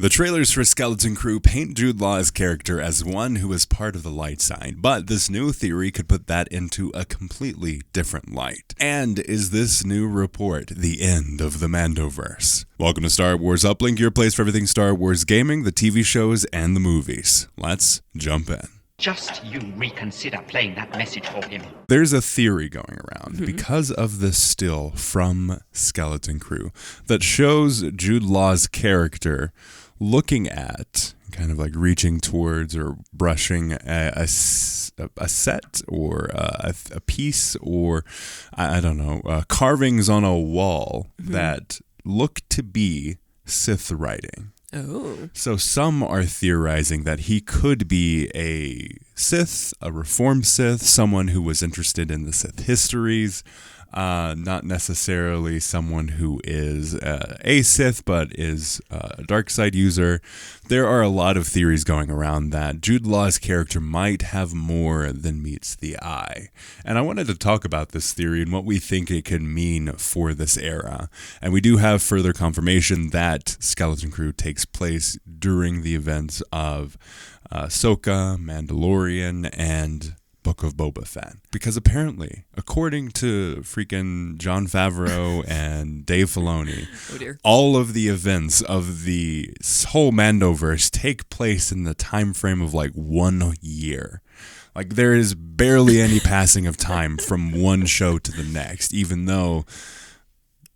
The trailers for Skeleton Crew paint Jude Law's character as one who is part of the light side, but this new theory could put that into a completely different light. And is this new report the end of the Mandoverse? Welcome to Star Wars Uplink, your place for everything Star Wars gaming, the TV shows, and the movies. Let's jump in. Just you reconsider playing that message for him. There's a theory going around because of this still from Skeleton Crew that shows Jude Law's character looking at, kind of like reaching towards or brushing a set or a piece or, I don't know, carvings on a wall that look to be Sith writing. Oh. So some are theorizing that he could be a Sith, a reformed Sith, someone who was interested in the Sith histories, not necessarily someone who is a Sith, but is a dark side user. There are a lot of theories going around that Jude Law's character might have more than meets the eye. And I wanted to talk about this theory and what we think it could mean for this era. And we do have further confirmation that Skeleton Crew takes place during the events of Ahsoka, Mandalorian, and Book of Boba Fett. Because apparently, according to freaking Jon Favreau and Dave Filoni, all of the events of the whole Mandoverse take place in the time frame of like 1 year. Like there is barely any passing of time from one show to the next, even though,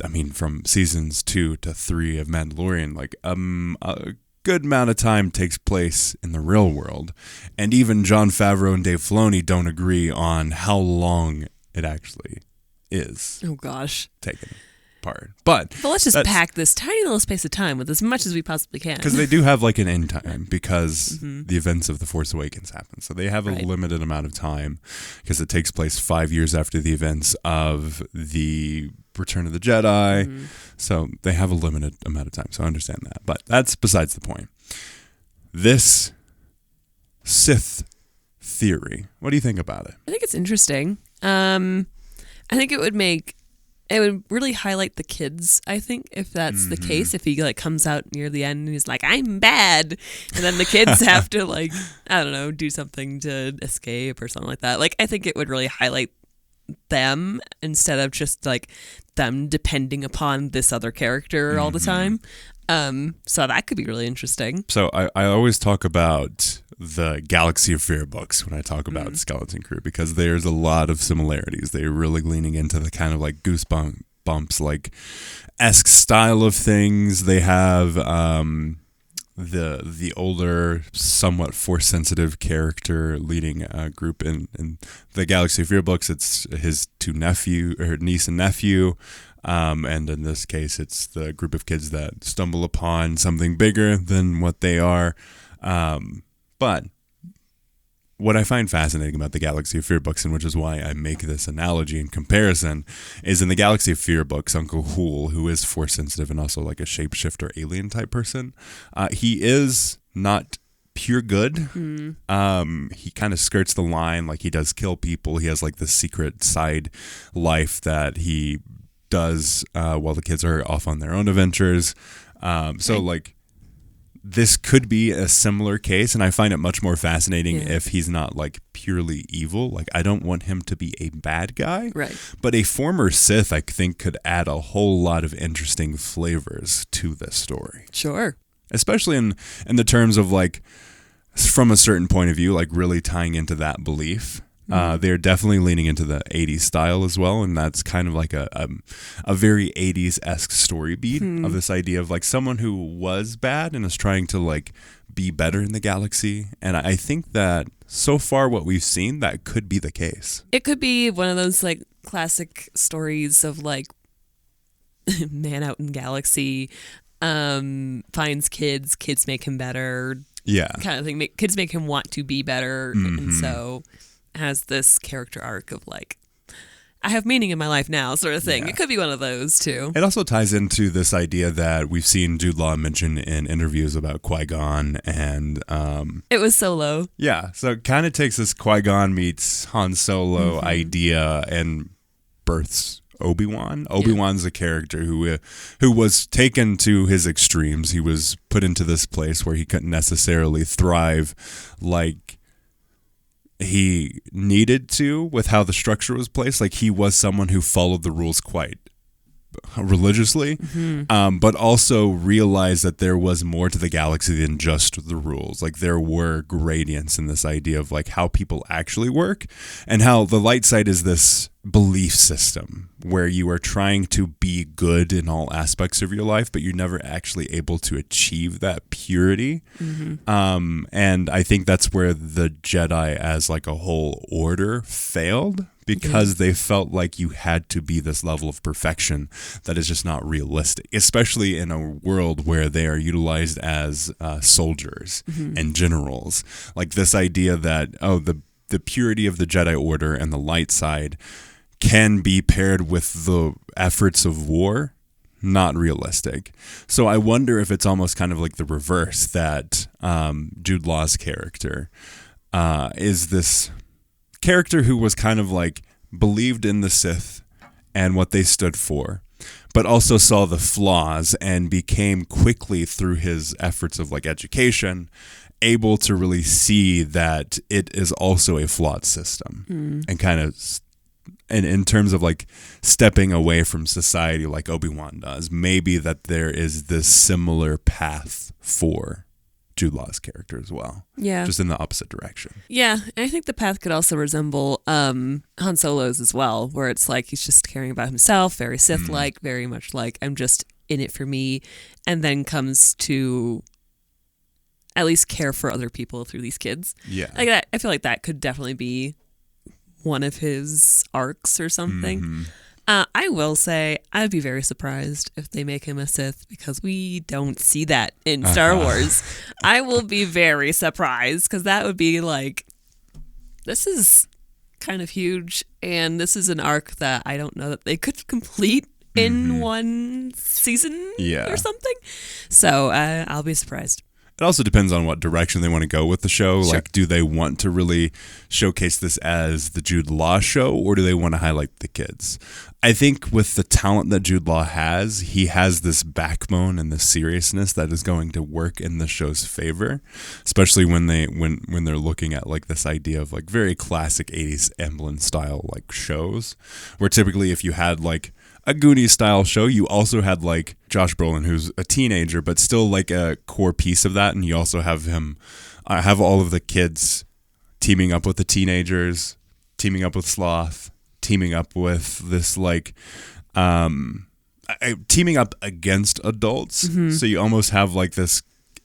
I mean, from seasons 2 to 3 of Mandalorian, like a good amount of time takes place in the real world. And even Jon Favreau and Dave Filoni don't agree on how long it actually is. Oh, gosh. Taken part. But let's just pack this tiny little space of time with as much as we possibly can. Because they do have like an end time because the events of The Force Awakens happen. So they have a limited amount of time because it takes place 5 years after the events of the Return of the Jedi. So they have a limited amount of time. So I understand that. But that's besides the point. This Sith theory, what do you think about it? I think it's interesting. I think it would really highlight the kids, I think, if that's the case. If he like comes out near the end and he's like, I'm bad. And then the kids have to like, I don't know, do something to escape or something like that. Like, I think it would really highlight them instead of just like them depending upon this other character all the time. So that could be really interesting. So I always talk about the Galaxy of Fear books when I talk about Skeleton Crew because there's a lot of similarities. They're really leaning into the kind of like Goosebumps like esque style of things. They have the older, somewhat force sensitive character leading a group in the Galaxy of Fear books. It's his niece and nephew. And in this case, it's the group of kids that stumble upon something bigger than what they are. But what I find fascinating about the Galaxy of Fear books, and which is why I make this analogy and comparison, is in the Galaxy of Fear books, Uncle Hool, who is force sensitive and also like a shapeshifter alien type person, he is not pure good. He kind of skirts the line, like he does kill people. He has like this secret side life that he does while the kids are off on their own adventures. So like this could be a similar case, and I find it much more fascinating if he's not like purely evil. Like I don't want him to be a bad guy, right? But a former Sith, I think, could add a whole lot of interesting flavors to this story. Sure, especially in the terms of like from a certain point of view, like really tying into that belief. They're definitely leaning into the 80s style as well, and that's kind of like a very 80s-esque story beat of this idea of like someone who was bad and is trying to like be better in the galaxy. And I think that so far what we've seen, that could be the case. It could be one of those like classic stories of like man out in galaxy, finds kids make him better, kind of thing. Kids make him want to be better, and so has this character arc of like, I have meaning in my life now sort of thing. It could be one of those too. It also ties into this idea that we've seen Jude Law mention in interviews about Qui-Gon and it was Solo. Yeah, so it kind of takes this Qui-Gon meets Han Solo idea and births Obi-Wan. Obi-Wan's a character who was taken to his extremes. He was put into this place where he couldn't necessarily thrive like he needed to with how the structure was placed. Like, he was someone who followed the rules quite religiously, but also realized that there was more to the galaxy than just the rules. Like, there were gradients in this idea of like how people actually work, and how the light side is this belief system where you are trying to be good in all aspects of your life, but you're never actually able to achieve that purity. And I think that's where the Jedi as like a whole order failed, because they felt like you had to be this level of perfection that is just not realistic, especially in a world where they are utilized as soldiers and generals. Like, this idea that, the purity of the Jedi Order and the light side can be paired with the efforts of war, not realistic. So I wonder if it's almost kind of like the reverse, that Jude Law's character is this character who was kind of like believed in the Sith and what they stood for, but also saw the flaws and became quickly, through his efforts of like education, able to really see that it is also a flawed system, and kind of, and in terms of like stepping away from society like Obi-Wan does, maybe that there is this similar path for Jude Law's character as well. Yeah. Just in the opposite direction. Yeah. And I think the path could also resemble Han Solo's as well, where it's like he's just caring about himself, very Sith-like, very much like, I'm just in it for me, and then comes to at least care for other people through these kids. Yeah. Like that, I feel like that could definitely be one of his arcs or something. I will say I'd be very surprised if they make him a Sith, because we don't see that in Star Wars. I will be very surprised, because that would be like, this is kind of huge, and this is an arc that I don't know that they could complete in one season or something. So I'll be surprised. It also depends on what direction they want to go with the show. Sure. Like, do they want to really showcase this as the Jude Law show, or do they want to highlight the kids? I think with the talent that Jude Law has, he has this backbone and this seriousness that is going to work in the show's favor, especially when they're looking at like this idea of like very classic 80s Amblin style like shows, where typically if you had like a Goonies style show, you also had like Josh Brolin, who's a teenager, but still like a core piece of that. And you also have him, have all of the kids teaming up with the teenagers, teaming up with Sloth, teaming up with this like, teaming up against adults. So you almost have like this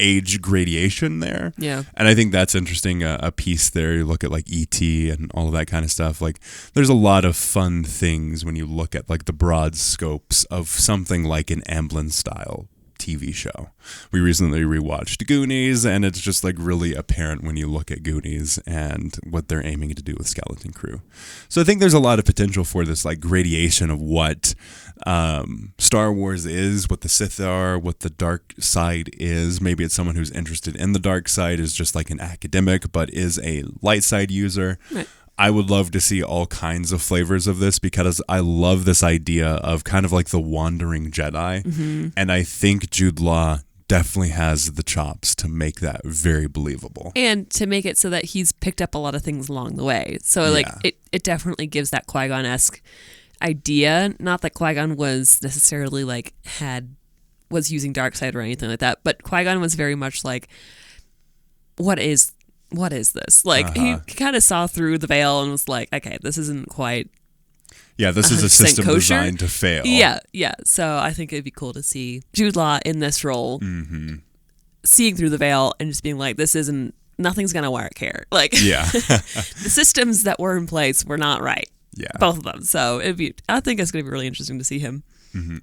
age gradation there. Yeah. And I think that's interesting, a piece there. You look at like E.T. and all of that kind of stuff. Like, there's a lot of fun things when you look at like the broad scopes of something like an Amblin style TV show. We recently rewatched Goonies, and it's just like really apparent when you look at Goonies and what they're aiming to do with Skeleton Crew. So I think there's a lot of potential for this like gradation of what Star Wars is, what the Sith are, what the dark side is. Maybe it's someone who's interested in the dark side, is just like an academic, but is a light side user. Right. I would love to see all kinds of flavors of this, because I love this idea of kind of like the wandering Jedi. And I think Jude Law definitely has the chops to make that very believable. And to make it so that he's picked up a lot of things along the way. So like it definitely gives that Qui-Gon-esque idea. Not that Qui-Gon was necessarily like was using dark side or anything like that, but Qui-Gon was very much like, what is this? Like, he kind of saw through the veil and was like, okay, this isn't quite this is a system kosher. designed to fail. Yeah. So I think it'd be cool to see Jude Law in this role, seeing through the veil and just being like, nothing's going to work here. Like, the systems that were in place were not right. Yeah. Both of them. So I think it's going to be really interesting to see him.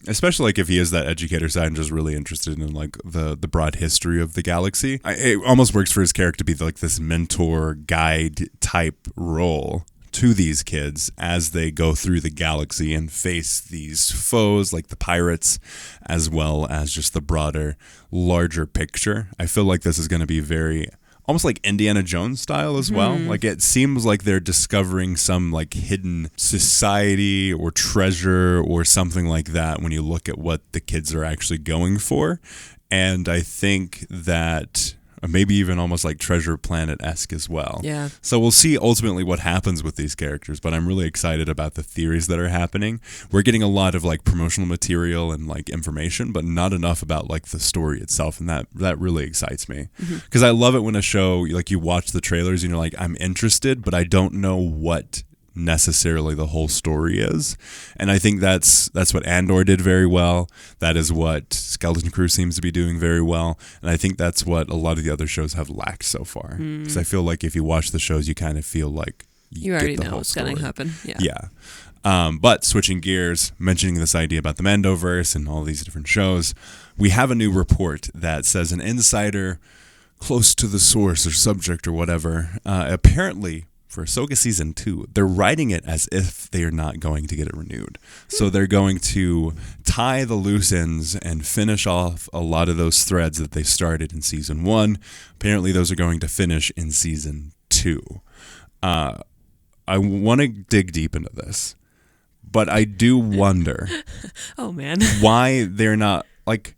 Especially like if he is that educator side and just really interested in like the broad history of the galaxy. It almost works for his character to be like this mentor guide type role to these kids as they go through the galaxy and face these foes like the pirates, as well as just the broader, larger picture. I feel like this is going to be very almost like Indiana Jones style as well. Like it seems like they're discovering some like hidden society or treasure or something like that when you look at what the kids are actually going for. And I think that maybe even almost like Treasure Planet-esque as well. Yeah. So we'll see ultimately what happens with these characters, but I'm really excited about the theories that are happening. We're getting a lot of like promotional material and like information, but not enough about like the story itself, and that really excites me. Because I love it when a show, like you watch the trailers and you're like, I'm interested, but I don't know what necessarily the whole story is. And I think that's what Andor did very well. That is what Skeleton Crew seems to be doing very well. And I think that's what a lot of the other shows have lacked so far. Because I feel like if you watch the shows, you kind of feel like you already know what's going to happen. Yeah. But switching gears, mentioning this idea about the Mandoverse and all these different shows, we have a new report that says an insider close to the source or subject or whatever, apparently for Ahsoka Season 2, they're writing it as if they are not going to get it renewed. So they're going to tie the loose ends and finish off a lot of those threads that they started in Season 1. Apparently those are going to finish in Season 2. I want to dig deep into this, but I do wonder oh man, why they're not, like,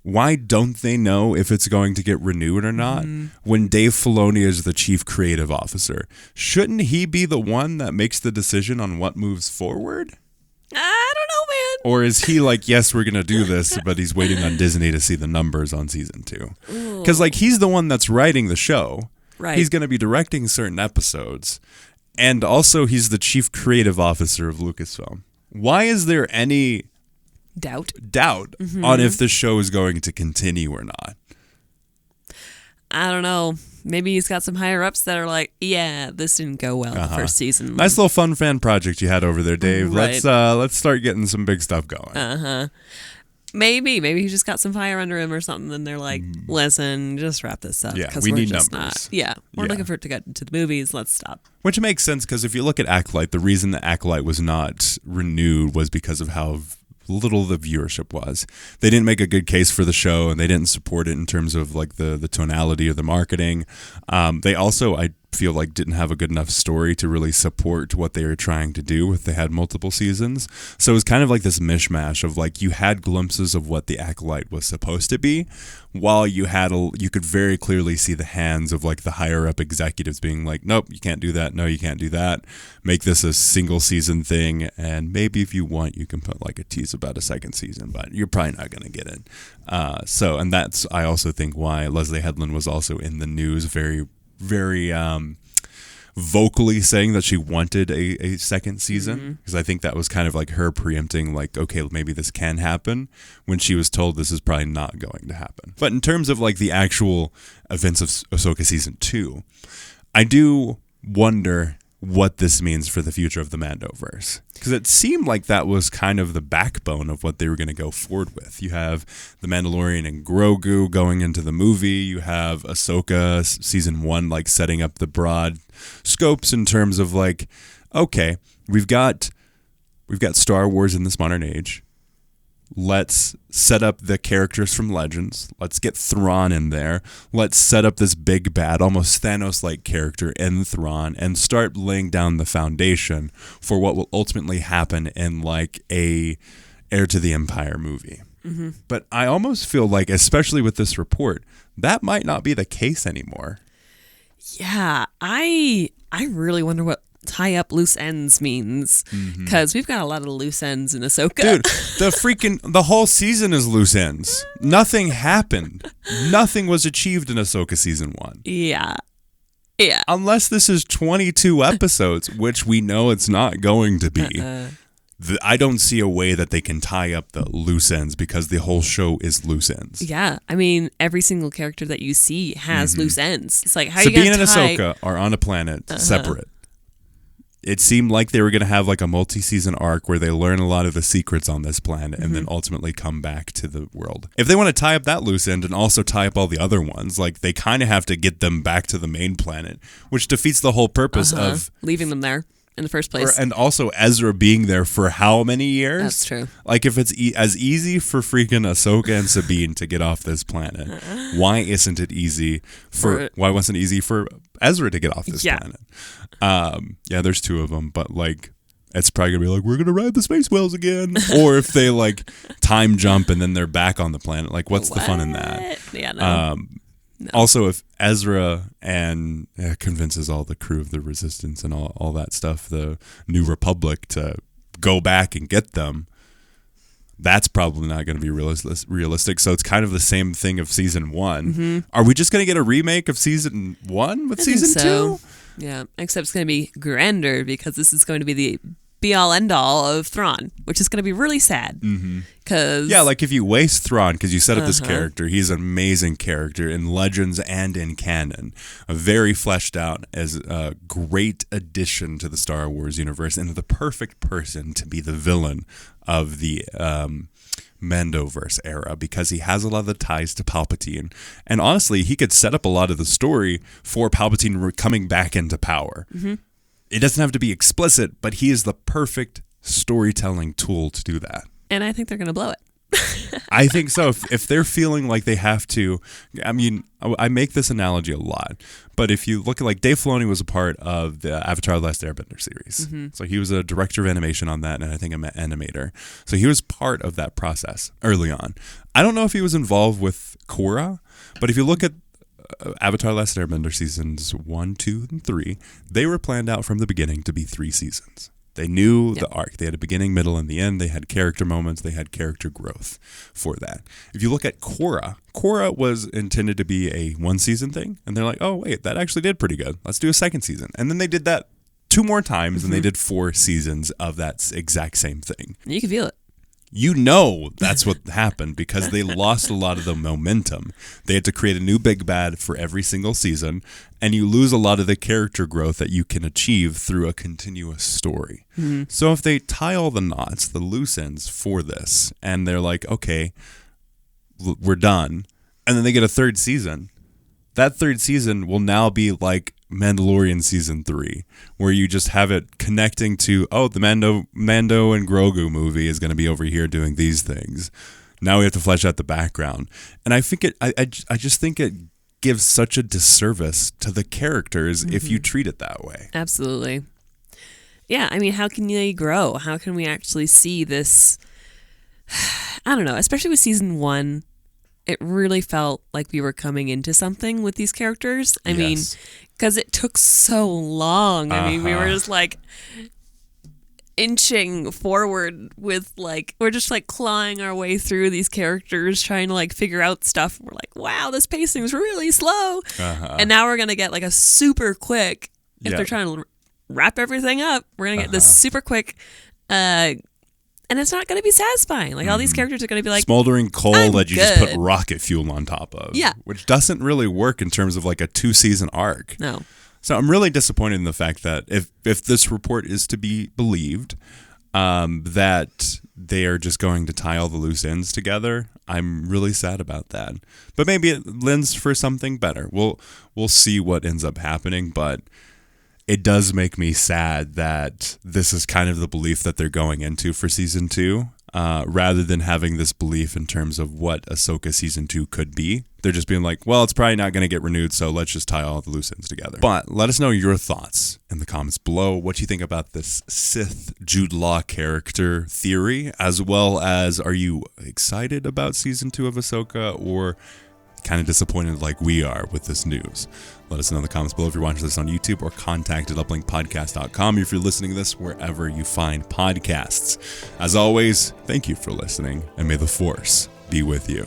why don't they know if it's going to get renewed or not when Dave Filoni is the chief creative officer? Shouldn't he be the one that makes the decision on what moves forward? I don't know, man. Or is he like, yes, we're going to do this, but he's waiting on Disney to see the numbers on Season 2? Because like he's the one that's writing the show. Right. He's going to be directing certain episodes. And also he's the chief creative officer of Lucasfilm. Why is there any doubt on if the show is going to continue or not? I don't know. Maybe he's got some higher ups that are like, yeah, this didn't go well the first season. Nice little fun fan project you had over there, Dave. Right. Let's start getting some big stuff going. Maybe he just got some fire under him or something, and they're like, listen, just wrap this up. Yeah, 'cause we we're need just numbers. We're looking for it to get into the movies. Let's stop. Which makes sense because if you look at Acolyte, the reason that Acolyte was not renewed was because of how little the viewership was. They didn't make a good case for the show, and they didn't support it in terms of like the tonality of the marketing. They also, I feel like, didn't have a good enough story to really support what they were trying to do if they had multiple seasons. So it was kind of like this mishmash of like you had glimpses of what the Acolyte was supposed to be, while you could very clearly see the hands of like the higher up executives being like, nope, you can't do that. No, you can't do that. Make this a single season thing, and maybe if you want, you can put like a tease about a second season, but you're probably not going to get it. And that's, I also think, why Leslie Headland was also in the news very vocally saying that she wanted a second season, because I think that was kind of like her preempting like, okay, maybe this can happen, when she was told this is probably not going to happen. But in terms of like the actual events of Ahsoka Season 2, I do wonder what this means for the future of the Mandoverse, because it seemed like that was kind of the backbone of what they were going to go forward with. You have the Mandalorian and Grogu going into the movie. You have Ahsoka Season 1 like setting up the broad scopes in terms of like, okay, we've got Star Wars in this modern age. Let's set up the characters from Legends. Let's get Thrawn in there. Let's set up this big bad, almost Thanos-like character in Thrawn, and start laying down the foundation for what will ultimately happen in like a Heir to the Empire movie. But I almost feel like, especially with this report, that might not be the case anymore. Yeah, I really wonder what tie up loose ends means, because we've got a lot of loose ends in Ahsoka. Dude, the whole season is loose ends. Nothing happened. Nothing was achieved in Ahsoka Season 1. Yeah. Unless this is 22 episodes, which we know it's not going to be. I don't see a way that they can tie up the loose ends, because the whole show is loose ends. Yeah, I mean, every single character that you see has loose ends. It's like, how Sabine you gonna and tie... Ahsoka are on a planet separate. It seemed like they were going to have like a multi-season arc where they learn a lot of the secrets on this planet and then ultimately come back to the world. If they want to tie up that loose end and also tie up all the other ones, like they kind of have to get them back to the main planet, which defeats the whole purpose of leaving them there. in the first place. And also Ezra being there for how many years? That's true. Like, if it's as easy for freaking Ahsoka and Sabine to get off this planet, why isn't it easy why wasn't it easy for Ezra to get off this planet? Yeah, there's two of them, but like, it's probably gonna be like, we're gonna ride the space whales again, or if they like time jump and then they're back on the planet, like what's the fun in that? Yeah, no. No. Also, if Ezra and convinces all the crew of the Resistance and all that stuff, the New Republic, to go back and get them, that's probably not going to be realistic. So it's kind of the same thing of season 1. Mm-hmm. Are we just going to get a remake of season 1 with season 2? Yeah, except it's going to be grander because this is going to be the be-all, end-all of Thrawn, which is going to be really sad. Because like if you waste Thrawn, because you set up this character, he's an amazing character in Legends and in canon, a very fleshed out as a great addition to the Star Wars universe, and the perfect person to be the villain of the Mandoverse era, because he has a lot of the ties to Palpatine, and honestly, he could set up a lot of the story for Palpatine coming back into power. It doesn't have to be explicit, but he is the perfect storytelling tool to do that. And I think they're going to blow it. I think so. If they're feeling like they have to, I mean, I make this analogy a lot, but if you look at, like, Dave Filoni was a part of the Avatar: The Last Airbender series. So he was a director of animation on that, and I think an animator. So he was part of that process early on. I don't know if he was involved with Korra, but if you look at Avatar: Last Airbender seasons 1, 2, and 3, they were planned out from the beginning to be 3 seasons. They knew the arc. They had a beginning, middle, and the end. They had character moments. They had character growth for that. If you look at Korra was intended to be a 1-season thing, and they're like, oh, wait, that actually did pretty good. Let's do a 2nd season. And then they did that 2 more times, and they did 4 seasons of that exact same thing. You can feel it. You know that's what happened, because they lost a lot of the momentum. They had to create a new big bad for every single season, and you lose a lot of the character growth that you can achieve through a continuous story. So if they tie all the knots, the loose ends for this, and they're like, okay, we're done, and then they get a 3rd season, that 3rd season will now be like Mandalorian season 3, where you just have it connecting to, oh, the Mando and Grogu movie is going to be over here doing these things. Now we have to flesh out the background, and I think I just think it gives such a disservice to the characters if you treat it that way. Absolutely. Yeah, I mean, how can they grow? How can we actually see this? I don't know, especially with season 1. It really felt like we were coming into something with these characters. I mean, because it took so long. I mean, we were just like inching forward with, like, we're just like clawing our way through these characters, trying to like figure out stuff. We're like, wow, this pacing is really slow. And now we're going to get like a super quick, if they're trying to wrap everything up, we're going to get this super quick, and it's not going to be satisfying. Like, all these characters are going to be like, smoldering coal that you just put rocket fuel on top of. Yeah. Which doesn't really work in terms of like a 2-season arc. No. So I'm really disappointed in the fact that if this report is to be believed, that they are just going to tie all the loose ends together. I'm really sad about that. But maybe it lends for something better. We'll see what ends up happening, but it does make me sad that this is kind of the belief that they're going into for season 2, rather than having this belief in terms of what Ahsoka season 2 could be. They're just being like, well, it's probably not going to get renewed, so let's just tie all the loose ends together. But let us know your thoughts in the comments below, what you think about this Sith Jude Law character theory, as well as, are you excited about season 2 of Ahsoka, or kind of disappointed like we are with this news? Let us know in the comments below if you're watching this on YouTube, or contact at uplinkpodcast.com if you're listening to this wherever you find podcasts. As always, thank you for listening, and may the Force be with you.